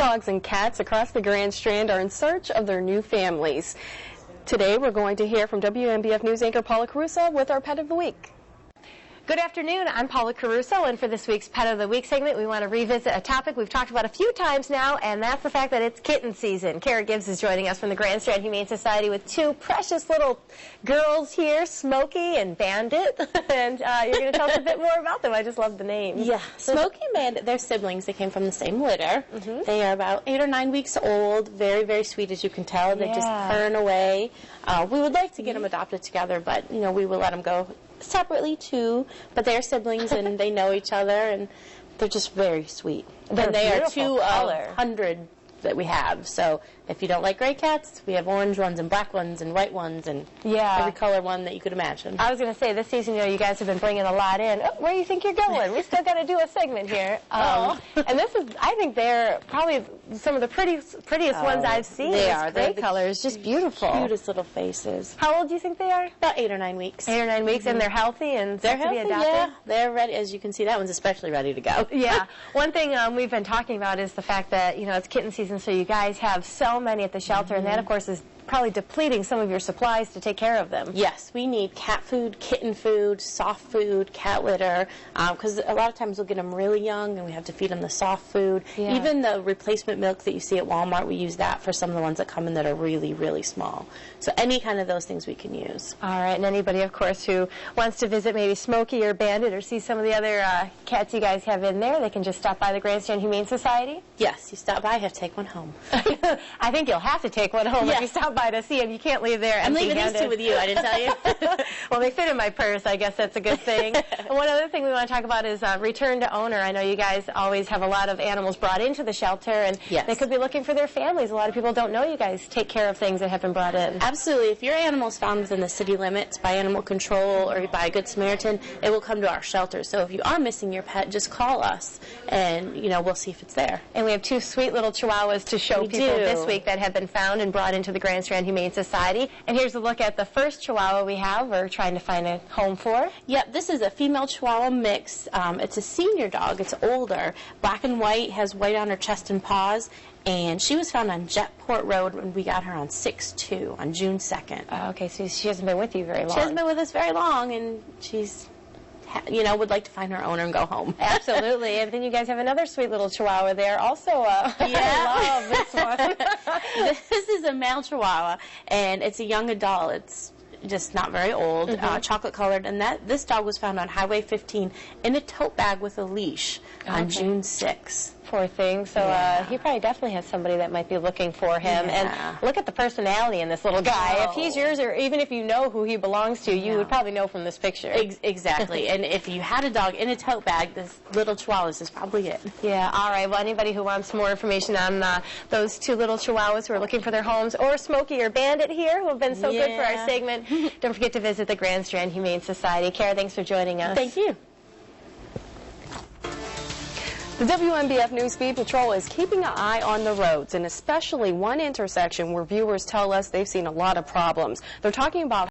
Dogs and cats across the Grand Strand are in search of their new families. Today we're going to hear from WMBF News anchor Paula Caruso with our Pet of the Week. Good afternoon, I'm Paula Caruso, and for this week's Pet of the Week segment, we want to revisit a topic we've talked about a few times now, and that's the fact that it's kitten season. Kara Gibbs is joining us from the Grand Strand Humane Society with two precious little girls here, Smokey and Bandit, and you're going to tell us a bit more about them. I just love the names. Yeah, Smokey and Bandit, they're siblings. They came from the same litter. They are about 8 or 9 weeks old, very, very sweet, as you can tell. They're just purring away. We would like to get them adopted together, but, you know, we will let them go separately too, but they're siblings and they know each other, and they're just very sweet. And they are 200 that we have. So if you don't like gray cats, we have orange ones and black ones and white ones and every color one that you could imagine. I was going to say, this season, you know, you guys have been bringing a lot in. Oh, where do you think you're going? We still got to do a segment here. And this is, I think they're probably some of the prettiest ones I've seen. They are. Gray colors, just beautiful. Cutest little faces. How old do you think they are? About 8 or 9 weeks. 8 or 9 weeks, and they're healthy and they're set to be adopted? Yeah, they're ready. As you can see, that one's especially ready to go. Yeah. One thing we've been talking about is the fact that, you know, it's kitten season, so you guys have so many at the shelter, and that, of course, is probably depleting some of your supplies to take care of them. Yes, we need cat food, kitten food, soft food, cat litter, because a lot of times we'll get them really young and we have to feed them the soft food. Even the replacement milk that you see at Walmart, we use that for some of the ones that come in that are really, really small. So any kind of those things we can use. All right, and anybody, of course, who wants to visit maybe Smokey or Bandit or see some of the other cats you guys have in there, they can just stop by the Grand Strand Humane Society? Yes, you stop by, you have to take one home. I think you'll have to take one home if you stop by to see him. You can't leave there I'm leaving these two with you, I didn't tell you. Well, they fit in my purse. I guess that's a good thing. And one other thing we want to talk about is return to owner. I know you guys always have a lot of animals brought into the shelter, and they could be looking for their families. A lot of people don't know you guys take care of things that have been brought in. Absolutely. If your animal is found within the city limits by Animal Control or by a Good Samaritan, it will come to our shelter. So if you are missing your pet, just call us, and, you know, we'll see if it's there. And we have two sweet little chihuahuas to show people this week that have been found and brought into the Grand Strand Humane Society. And here's a look at the first chihuahua we have. We're trying to find a home for. Yep, this is a female chihuahua mix. It's a senior dog. It's older. Black and white, has white on her chest and paws. And she was found on Jetport Road when we got her on 6/2 on June 2nd. Oh, okay, so she hasn't been with you very long. She hasn't been with us very long, and she's, you know, would like to find her owner and go home. Absolutely. And then you guys have another sweet little chihuahua there. Also, I love this one. This is a male chihuahua, and it's a young adult. It's just not very old, chocolate colored, and this dog was found on Highway 15 in a tote bag with a leash on June 6th. Poor thing. So he probably definitely has somebody that might be looking for him. And look at the personality in this little guy. If he's yours, or even if you know who he belongs to, you would probably know from this picture. Exactly. And if you had a dog in a tote bag, this little chihuahua is probably it. Yeah. All right. Well, anybody who wants more information on those two little chihuahuas who are looking for their homes, or Smokey or Bandit here, who have been so good for our segment, don't forget to visit the Grand Strand Humane Society. Kara, thanks for joining us. Thank you. The WMBF News Speed Patrol is keeping an eye on the roads, and especially one intersection where viewers tell us they've seen a lot of problems. They're talking about